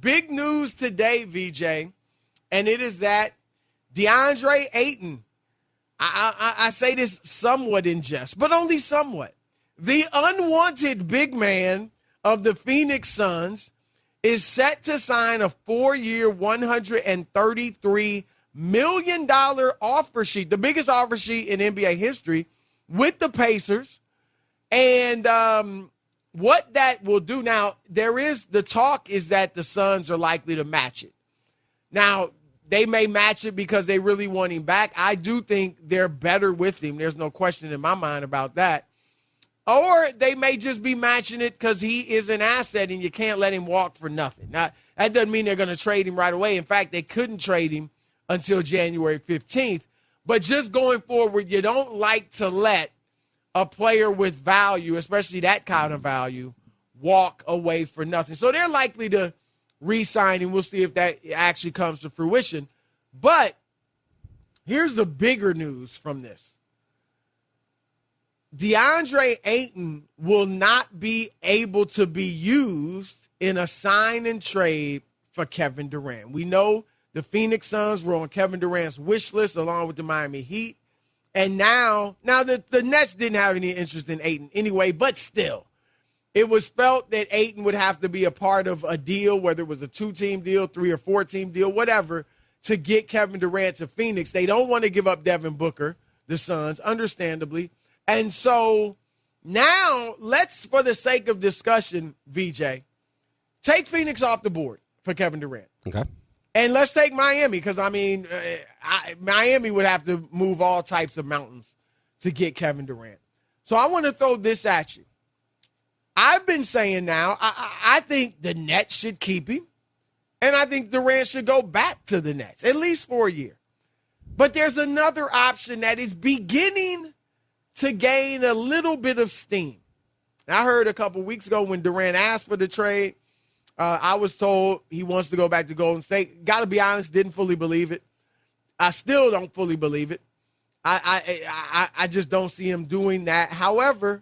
big news today, VJ, and it is that DeAndre Ayton, I say this somewhat in jest, but only somewhat. The unwanted big man of the Phoenix Suns is set to sign a 4-year, $133 million offer sheet, the biggest offer sheet in NBA history, with the Pacers. And what that will do now, the talk is that the Suns are likely to match it. Now, they may match it because they really want him back. I do think they're better with him. There's no question in my mind about that. Or they may just be matching it because he is an asset and you can't let him walk for nothing. Now, that doesn't mean they're going to trade him right away. In fact, they couldn't trade him until January 15th. But just going forward, you don't like to let a player with value, especially that kind of value, walk away for nothing. So they're likely to re-sign him. We'll see if that actually comes to fruition. But here's the bigger news from this. DeAndre Ayton will not be able to be used in a sign and trade for Kevin Durant. We know the Phoenix Suns were on Kevin Durant's wish list along with the Miami Heat. And now the Nets didn't have any interest in Ayton anyway, but still, it was felt that Ayton would have to be a part of a deal, whether it was a 2-team deal, 3 or 4-team deal, whatever, to get Kevin Durant to Phoenix. They don't want to give up Devin Booker, the Suns, understandably. And so now let's, for the sake of discussion, VJ, take Phoenix off the board for Kevin Durant. Okay. And let's take Miami because, Miami would have to move all types of mountains to get Kevin Durant. So I want to throw this at you. I've been saying now, I think the Nets should keep him, and I think Durant should go back to the Nets, at least for a year. But there's another option that is beginning to gain a little bit of steam. I heard a couple weeks ago when Durant asked for the trade, I was told he wants to go back to Golden State. Got to be honest, didn't fully believe it. I still don't fully believe it. I just don't see him doing that. However,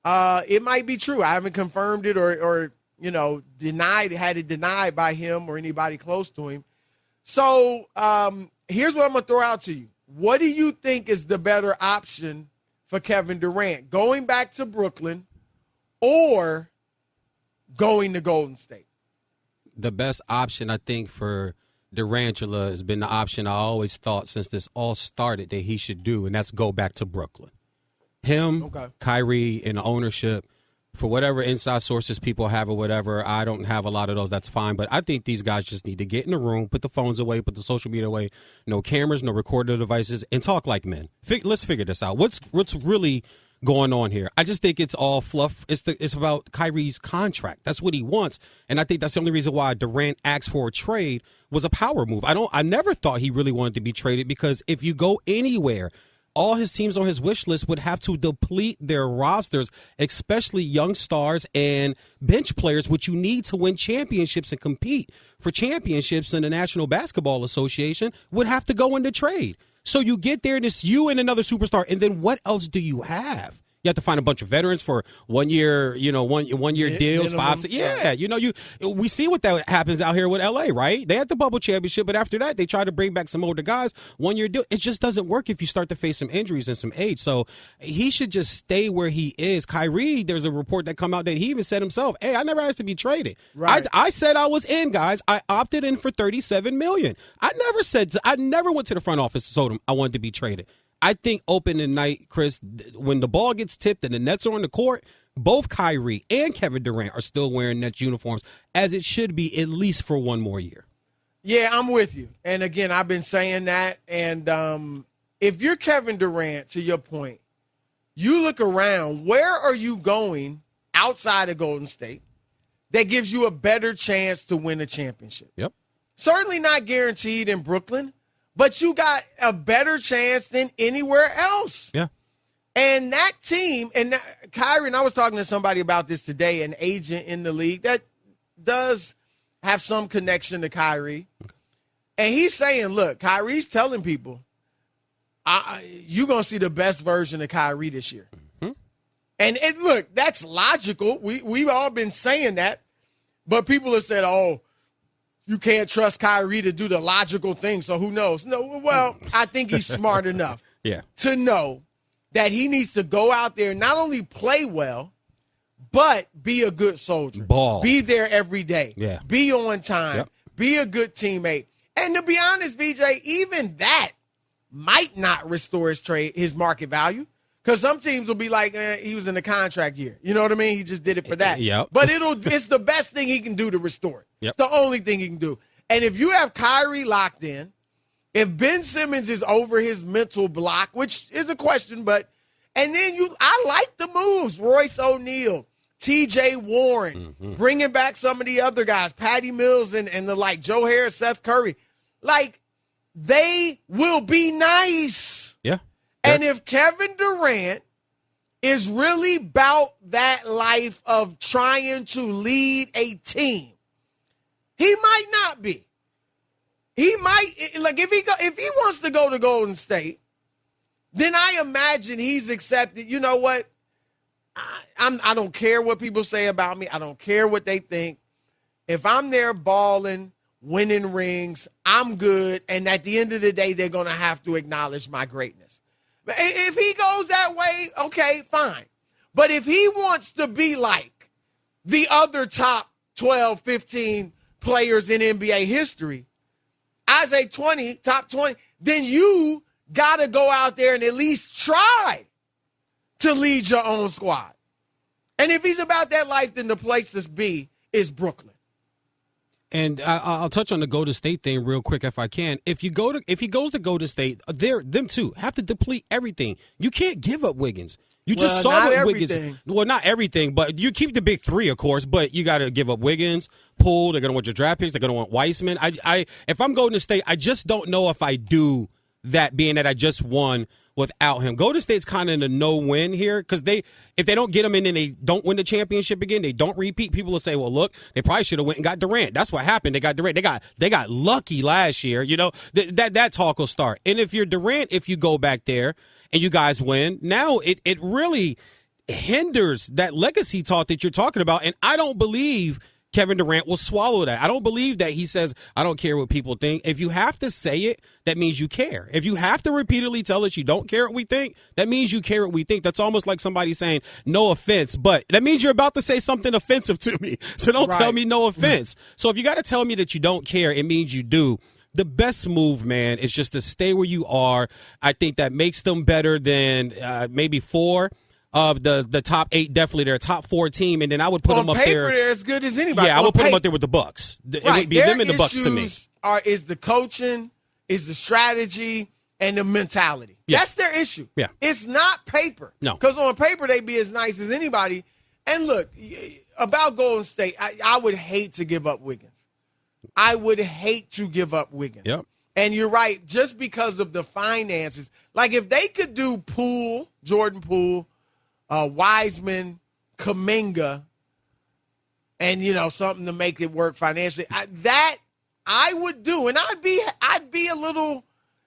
it might be true. I haven't confirmed it or had it denied by him or anybody close to him. So here's what I'm going to throw out to you. What do you think is the better option for Kevin Durant? Going back to Brooklyn or going to Golden State? The best option, I think, for Durantula has been the option I always thought since this all started that he should do, and that's go back to Brooklyn. Him, okay. Kyrie, and ownership, for whatever inside sources people have or whatever, I don't have a lot of those, that's fine. But I think these guys just need to get in the room, put the phones away, put the social media away, no cameras, no recording devices, and talk like men. Let's figure this out. What's really going on here? I just think it's all fluff. It's about Kyrie's contract. That's what he wants. And I think that's the only reason why Durant asked for a trade was a power move. I never thought he really wanted to be traded because if you go anywhere, all his teams on his wish list would have to deplete their rosters, especially young stars and bench players, which you need to win championships and compete for championships in the National Basketball Association, would have to go into trade. So you get there and it's you and another superstar, and then what else do you have? You have to find a bunch of veterans for 1 year, one year deals, minimum, 5, 6. Yeah, we see what that happens out here with LA, right? They had the bubble championship, but after that, they try to bring back some older guys. 1 year deal. It just doesn't work if you start to face some injuries and some age. So he should just stay where he is. Kyrie, there's a report that come out that he even said himself, "Hey, I never asked to be traded. Right. I said I was in, guys. I opted in for $37 million. I never went to the front office and told them I wanted to be traded." I think opening night, Chris, when the ball gets tipped and the Nets are on the court, both Kyrie and Kevin Durant are still wearing Nets uniforms, as it should be at least for one more year. Yeah, I'm with you. And, again, I've been saying that. And if you're Kevin Durant, to your point, you look around, where are you going outside of Golden State that gives you a better chance to win a championship? Yep. Certainly not guaranteed in Brooklyn, but you got a better chance than anywhere else. Yeah. And that team, and Kyrie, and I was talking to somebody about this today, an agent in the league that does have some connection to Kyrie. And he's saying, look, Kyrie's telling people, you're going to see the best version of Kyrie this year. Mm-hmm. And look, that's logical. We've all been saying that. But people have said, oh, you can't trust Kyrie to do the logical thing, so who knows? No, well, I think he's smart enough to know that he needs to go out there and not only play well, but be a good soldier. Ball. Be there every day. Yeah. Be on time. Be a good teammate. And to be honest, VeeJay, even that might not restore his market value. Because some teams will be like, he was in the contract year. You know what I mean? He just did it for that. Yep. But it's the best thing he can do to restore it. Yep. It's the only thing he can do. And if you have Kyrie locked in, if Ben Simmons is over his mental block, which is a question, and then I like the moves. Royce O'Neal, T.J. Warren, bringing back some of the other guys, Patty Mills and the like, Joe Harris, Seth Curry. Like, they will be nice. Yeah. And if Kevin Durant is really about that life of trying to lead a team, he might not be. He might, like, if he wants to go to Golden State, then I imagine he's accepted. You know what? I don't care what people say about me. I don't care what they think. If I'm there balling, winning rings, I'm good. And at the end of the day, they're going to have to acknowledge my greatness. But if he goes that way, okay, fine. But if he wants to be like the other top 12, 15 players in NBA history, I say top 20, then you got to go out there and at least try to lead your own squad. And if he's about that life, then the place to be is Brooklyn. And I'll touch on the Golden State thing real quick if I can. If he goes to Golden State, them too have to deplete everything. You can't give up Wiggins. You just saw what Wiggins. Well, not everything, but you keep the big three, of course. But you got to give up Wiggins, Poole. They're going to want your draft picks. They're going to want Weissman. If I'm Golden State, I just don't know if I do that, being that I just won without him. Golden State's kind of in a no-win here because if they don't get him in and they don't win the championship again, they don't repeat. People will say, well, look, they probably should have went and got Durant. That's what happened. They got Durant. They got lucky last year. You know, that talk will start. And if you're Durant, if you go back there and you guys win, now it really hinders that legacy talk that you're talking about. And I don't believe Kevin Durant will swallow that. I don't believe that he says, I don't care what people think. If you have to say it, that means you care. If you have to repeatedly tell us you don't care what we think, that means you care what we think. That's almost like somebody saying, no offense, but that means you're about to say something offensive to me. So don't tell me no offense. So if you got to tell me that you don't care, it means you do. The best move, man, is just to stay where you are. I think that makes them better than maybe 4 of the top 8, definitely their top 4 team, and then I would put them up there. On paper, they're as good as anybody. Yeah, I would put them up there with the Bucks. It would be them and the Bucks to me. Is the coaching, is the strategy, and the mentality. Yeah. That's their issue. Yeah. It's not paper. No. Because on paper, they be as nice as anybody. And look, about Golden State, I would hate to give up Wiggins. I would hate to give up Wiggins. Yep. And you're right, just because of the finances. Like, if they could do Poole, Jordan Poole, Wiseman, Kuminga, and something to make it work financially. That I would do, and I'd be a little.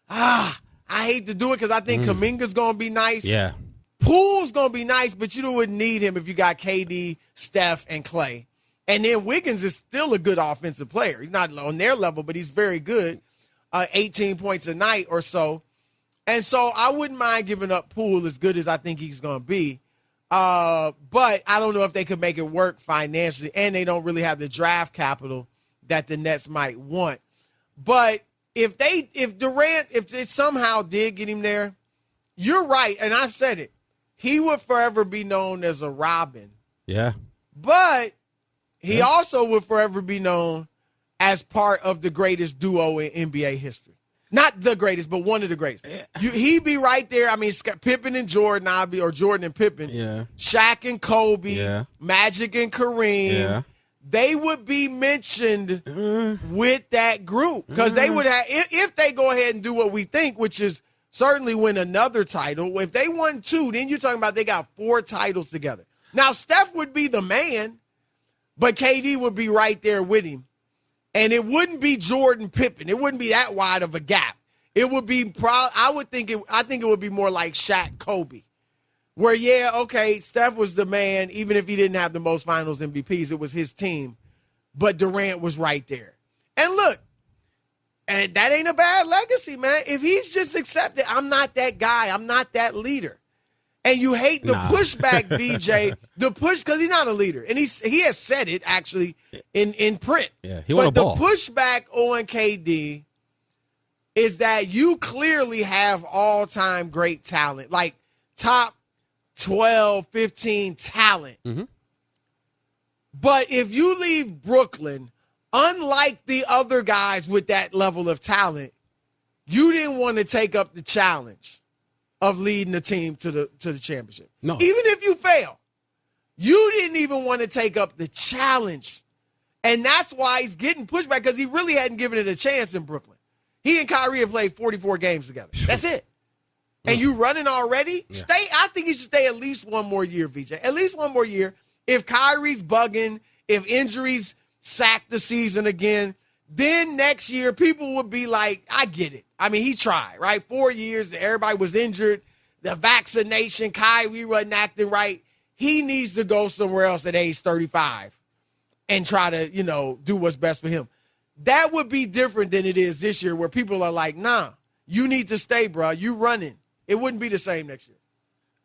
I hate to do it because I think Kuminga's gonna be nice. Yeah, Poole's gonna be nice, but you wouldn't need him if you got KD, Steph, and Clay. And then Wiggins is still a good offensive player. He's not on their level, but he's very good. 18 points a night or so, and so I wouldn't mind giving up Poole as good as I think he's gonna be. But I don't know if they could make it work financially, and they don't really have the draft capital that the Nets might want. But if Durant, if they somehow did get him there, you're right, and I've said it. He would forever be known as a Robin. Yeah. But he also would forever be known as part of the greatest duo in NBA history. Not the greatest, but one of the greatest. He'd be right there. I mean, Pippen and Jordan, or Jordan and Pippen. Yeah. Shaq and Kobe. Yeah. Magic and Kareem. Yeah. They would be mentioned with that group because they would have, if they go ahead and do what we think, which is certainly win another title. If they won 2, then you're talking about they got 4 titles together. Now, Steph would be the man, but KD would be right there with him. And it wouldn't be Jordan Pippen. It wouldn't be that wide of a gap. It would be I think it would be more like Shaq Kobe. Where, Steph was the man, even if he didn't have the most finals MVPs, it was his team. But Durant was right there. And And that ain't a bad legacy, man. If he's just accepted, I'm not that guy. I'm not that leader. And you hate the pushback, VeeJay, the push, because he's not a leader. And he has said it, actually, in print. Yeah, he want a ball. But the pushback on KD is that you clearly have all-time great talent, like top 12, 15 talent. Mm-hmm. But if you leave Brooklyn, unlike the other guys with that level of talent, you didn't want to take up the challenge of leading the team to the championship. No. Even if you fail, you didn't even want to take up the challenge. And that's why he's getting pushed back, because he really hadn't given it a chance in Brooklyn. He and Kyrie have played 44 games together. That's it. And you running already? Yeah. I think he should stay at least one more year, VeeJay. At least one more year. If Kyrie's bugging, if injuries sack the season again, then next year people would be like, I get it. I mean, he tried, right? 4 years, everybody was injured. The vaccination, Kyrie wasn't acting right. He needs to go somewhere else at age 35 and try to, do what's best for him. That would be different than it is this year, where people are like, nah, you need to stay, bro. You running. It wouldn't be the same next year.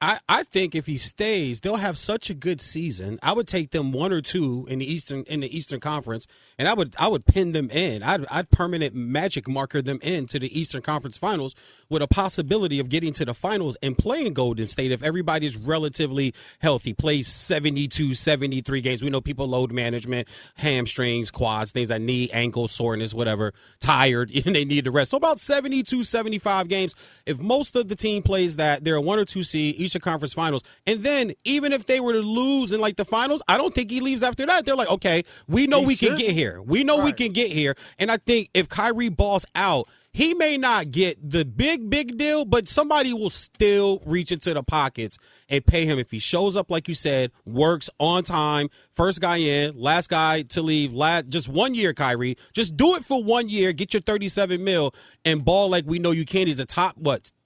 I think if he stays, they'll have such a good season. I would take them 1 or 2 in the Eastern Conference, and I would pin them in. I'd permanent magic marker them into the Eastern Conference Finals, with a possibility of getting to the finals and playing Golden State if everybody's relatively healthy. Plays 72, 73 games. We know people load management, hamstrings, quads, things like knee, ankle soreness, whatever, tired, and they need to rest. So about 72, 75 games. If most of the team plays that, they're a 1 or 2 seed, Eastern Conference Finals. And then even if they were to lose in the finals, I don't think he leaves after that. They're like, okay, we know we can get here. We know we can get here. And I think if Kyrie balls out, he may not get the big deal, but somebody will still reach into the pockets and pay him if he shows up, like you said, works on time, first guy in, last guy to leave, just 1 year, Kyrie. Just do it for 1 year, get your $37 million, and ball like we know you can. He's a top,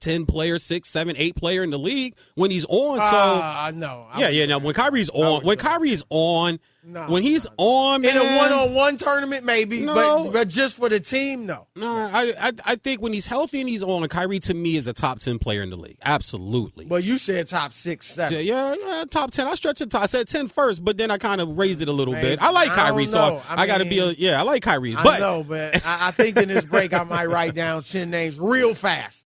10 player, 6, 7, 8 player in the league when he's on. So no. Yeah. When Kyrie's on, when he's on, man, in a one-on-one tournament, maybe, but just for the team, no. No, I think when he's healthy and he's on, Kyrie to me is a top 10 player in the league. Absolutely. Well, you said top 6, 7. Yeah, top 10. I stretched it. I said 10 first, but then I kind of raised it a little bit. I like Kyrie, so I got to be I like Kyrie. I know, but I think in this break I might write down 10 names real fast.